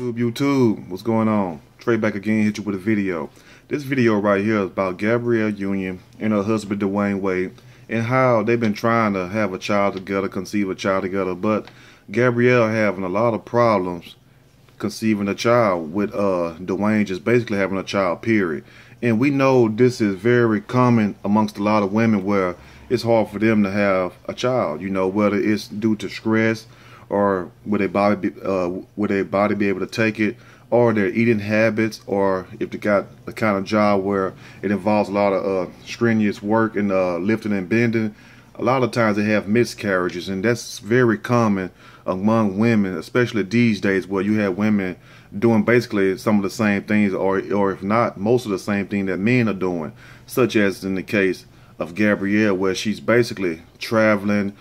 YouTube, what's going on? Trey back again, hit you with a video. This video right here is about Gabrielle Union and her husband Dwayne Wade and how they've been trying to have a child together, conceive a child together, but Gabrielle having a lot of problems conceiving a child with Dwayne just basically having a child, period. And we know this is very common amongst a lot of women where it's hard for them to have a child, you know, whether it's due to stress or would their body be able to take it, or their eating habits, or if they got the kind of job where it involves a lot of strenuous work and lifting and bending. A lot of times they have miscarriages, and that's very common among women, especially these days where you have women doing basically some of the same things, or if not most of the same thing that men are doing, such as in the case of Gabrielle, where she's basically traveling,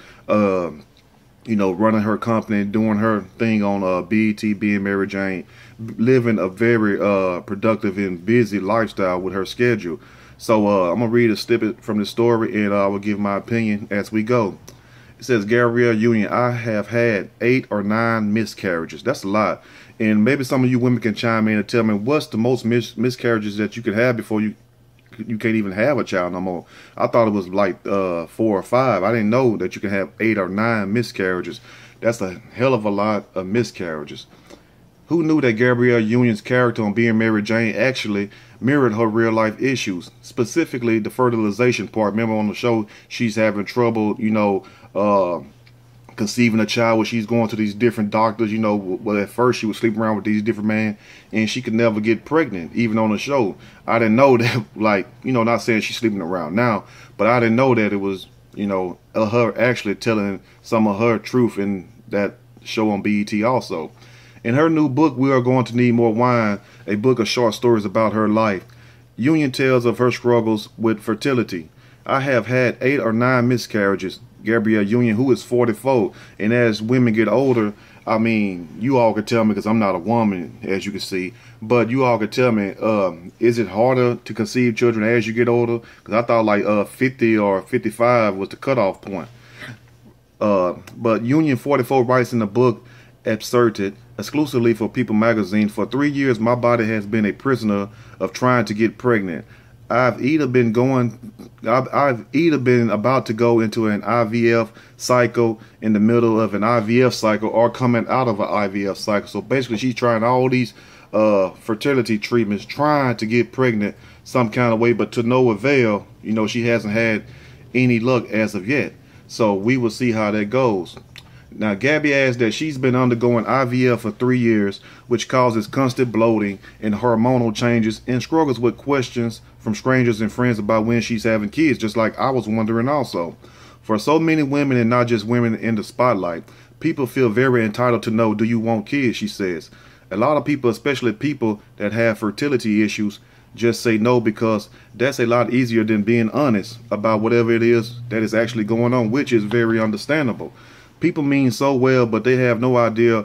you know, running her company, doing her thing on BET, being Mary Jane, living a very productive and busy lifestyle with her schedule. So I'm going to read a snippet from the story, and I will give my opinion as we go. It says, Gabrielle Union, I have had 8 or 9 miscarriages. That's a lot. And maybe some of you women can chime in and tell me what's the most miscarriages that you could have before you can't even have a child no more. I thought it was like 4 or 5. I didn't know that you can have 8 or 9 miscarriages. That's a hell of a lot of miscarriages. Who knew that Gabrielle Union's character on Being Mary Jane actually mirrored her real life issues, specifically the fertilization part. Remember on the show, she's having trouble, you know, conceiving a child, where she's going to these different doctors, you know. Well, at first she was sleeping around with these different men and she could never get pregnant, even on the show. I didn't know that, like, you know, not saying she's sleeping around now, but I didn't know that it was, you know, her actually telling some of her truth in that show on BET also. In her new book, We Are Going to Need More Wine, a book of short stories about her life, Union tells of her struggles with fertility. I have had 8 or 9 miscarriages. Gabrielle Union, who is 44, and as women get older, I mean, you all could tell me, because I'm not a woman, as you can see, but you all could tell me, is it harder to conceive children as you get older? Because I thought like 50 or 55 was the cutoff point. But Union 44 writes in the book, Absurd, exclusively for People magazine, for 3 years my body has been a prisoner of trying to get pregnant. I've either been about to go into an IVF cycle, in the middle of an IVF cycle, or coming out of an IVF cycle. So basically she's trying all these fertility treatments, trying to get pregnant some kind of way, but to no avail. You know, she hasn't had any luck as of yet. So we will see how that goes. Now, Gabby adds that she's been undergoing IVF for 3 years, which causes constant bloating and hormonal changes, and struggles with questions from strangers and friends about when she's having kids, just like I was wondering also. For so many women, and not just women in the spotlight, people feel very entitled to know, do you want kids, she says. A lot of people, especially people that have fertility issues, just say no, because that's a lot easier than being honest about whatever it is that is actually going on, which is very understandable. People mean so well, but they have no idea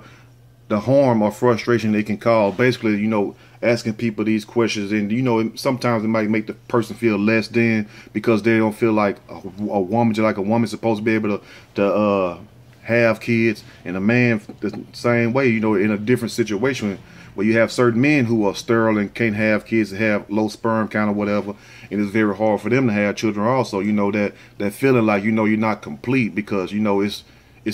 the harm or frustration they can cause. Basically, you know, asking people these questions, and you know, sometimes it might make the person feel less than, because they don't feel like a woman, just like a woman's supposed to be able to have kids, and a man the same way, you know, in a different situation where you have certain men who are sterile and can't have kids, and have low sperm count or whatever, and it's very hard for them to have children also. You know, that feeling like, you know, you're not complete, because, you know, it's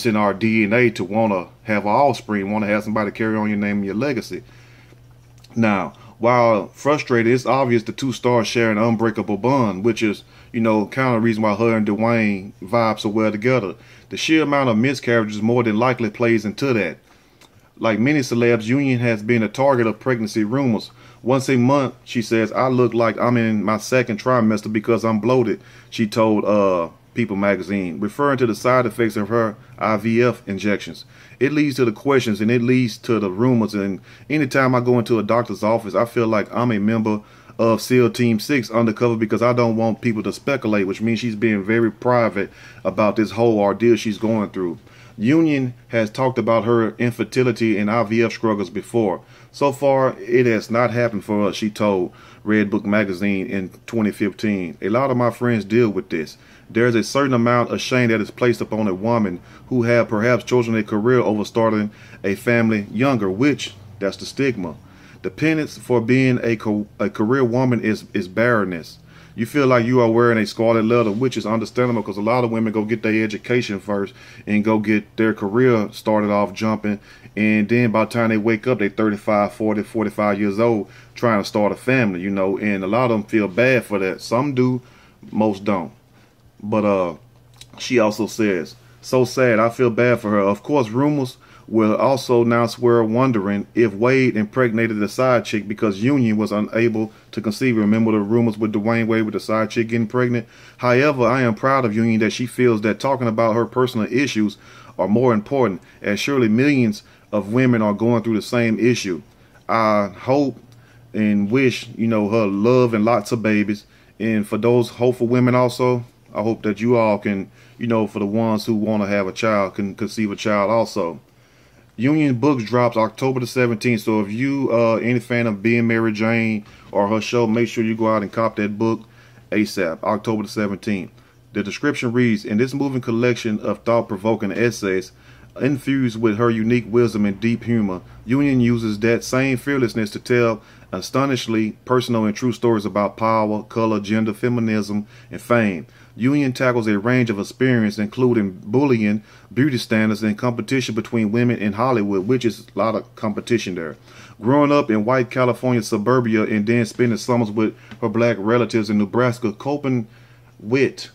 in our DNA to want to have offspring, want to have somebody carry on your name and your legacy. Now, while frustrated, it's obvious the two stars share an unbreakable bond, which is, you know, kind of the reason why her and Dwayne vibe so well together. The sheer amount of miscarriages more than likely plays into that. Like many celebs, Union has been a target of pregnancy rumors. Once a month, she says, I look like I'm in my 2nd trimester because I'm bloated, she told People magazine, referring to the side effects of her IVF injections. It leads to the questions, and it leads to the rumors, and anytime I go into a doctor's office, I feel like I'm a member of SEAL Team 6 undercover, because I don't want people to speculate, which means she's being very private about this whole ordeal she's going through. Union has talked about her infertility and IVF struggles before. So far, it has not happened for us, she told Redbook magazine in 2015. A lot of my friends deal with this. There's a certain amount of shame that is placed upon a woman who have perhaps chosen a career over starting a family younger, which That's the stigma. The penance for being a career woman is barrenness. You feel like you are wearing a scarlet letter, which is understandable because a lot of women go get their education first and go get their career started off jumping. And then by the time they wake up, they're 35, 40, 45 years old trying to start a family, you know, and a lot of them feel bad for that. Some do, most don't. But she also says, so sad, I feel bad for her. Of course, rumors will also now swear wondering if Wade impregnated the side chick because Union was unable to conceive. Remember the rumors with Dwayne Wade with the side chick getting pregnant? However, I am proud of Union that she feels that talking about her personal issues are more important, as surely millions of women are going through the same issue. I hope and wish, you know, her love and lots of babies. And for those hopeful women also, I hope that you all can, you know, for the ones who want to have a child, can conceive a child also. Union books drops October the 17th. So if you any fan of Being Mary Jane or her show, make sure you go out and cop that book ASAP, October the 17th. The description reads, in this moving collection of thought-provoking essays, infused with her unique wisdom and deep humor, Union uses that same fearlessness to tell astonishingly personal and true stories about power, color, gender, feminism, and fame. Union tackles a range of experience, including bullying, beauty standards, and competition between women in Hollywood, which is a lot of competition there. Growing up in white California suburbia and then spending summers with her black relatives in Nebraska, coping with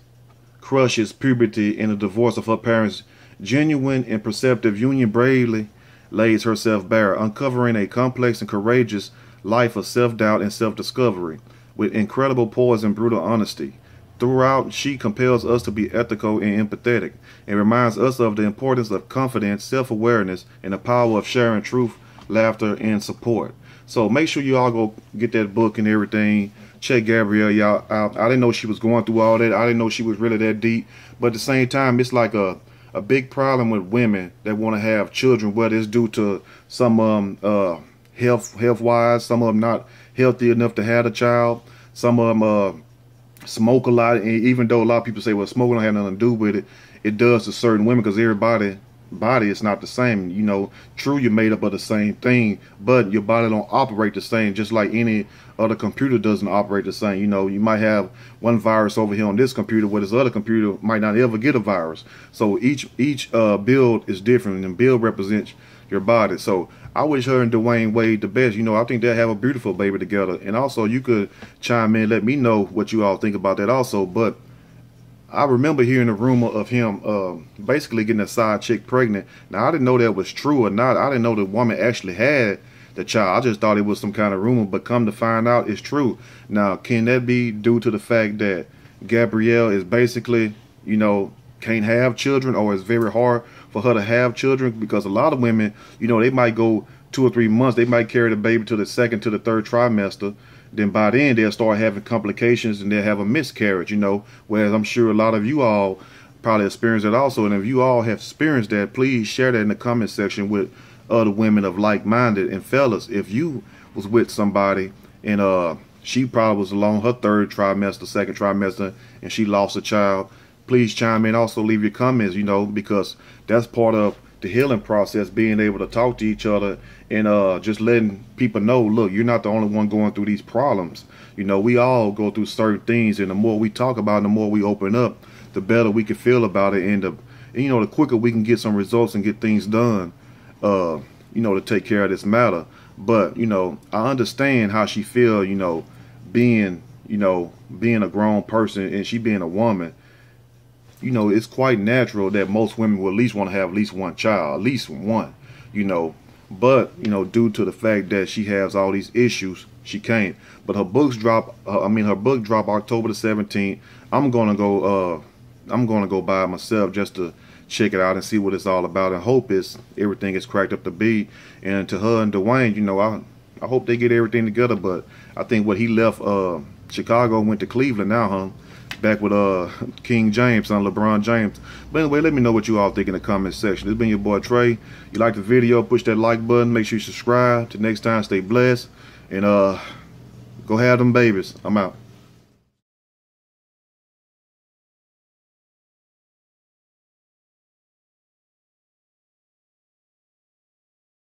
crushes, puberty, and the divorce of her parents, genuine and perceptive Union bravely lays herself bare, uncovering a complex and courageous life of self-doubt and self-discovery with incredible poise and brutal honesty. Throughout, she compels us to be ethical and empathetic and reminds us of the importance of confidence, self-awareness, and the power of sharing truth, laughter, and support. So make sure you all go get that book and everything. Check Gabrielle y'all out. I didn't know she was going through all that. I didn't know she was really that deep. But at the same time, it's like a big problem with women that want to have children, whether it's due to some health-wise, some of them not healthy enough to have a child, some of them smoke a lot, and even though a lot of people say, well, smoking don't have nothing to do with it, it does to certain women because everybody body is not the same. You know, true, you're made up of the same thing, but your body don't operate the same, just like any other computer doesn't operate the same. You know, you might have one virus over here on this computer where this other computer might not ever get a virus. So each build is different, and build represents your body. So I wish her and Dwayne Wade the best. You know, I think they'll have a beautiful baby together. And also, you could chime in, let me know what you all think about that also. But I remember hearing a rumor of him basically getting a side chick pregnant. Now, I didn't know that was true or not. I didn't know the woman actually had the child. I just thought it was some kind of rumor, but come to find out, it's true. Now, can that be due to the fact that Gabrielle is basically, you know, can't have children, or it's very hard for her to have children? Because a lot of women, you know, they might go 2 or 3 months, they might carry the baby to the second to the third trimester. Then by then they'll start having complications and they'll have a miscarriage, you know, whereas I'm sure a lot of you all probably experience that also. And if you all have experienced that, please share that in the comment section with other women of like-minded. And fellas, if you was with somebody and she probably was along her third trimester, second trimester, and she lost a child, please chime in. Also leave your comments, you know, because that's part of the healing process, being able to talk to each other and just letting people know, look, you're not the only one going through these problems. You know, we all go through certain things, and the more we talk about it, the more we open up, the better we can feel about it, and you know, the quicker we can get some results and get things done, you know, to take care of this matter. But, you know, I understand how she feel, you know, being a grown person and she being a woman. You know, it's quite natural that most women will at least want to have at least one child, at least one, you know. But, you know, due to the fact that she has all these issues, she can't. But her books drop, her book drop October the 17th. I'm gonna go buy it myself just to check it out and see what it's all about, and hope everything is cracked up to be. And to her and Dwayne, you know, I hope they get everything together. But I think what he left Chicago, went to Cleveland now, huh? Back with King James, son, LeBron James. But anyway, let me know what you all think in the comment section. This has been your boy Trey. You like the video, push that like button. Make sure you subscribe. Till next time, stay blessed. And go have them babies. I'm out.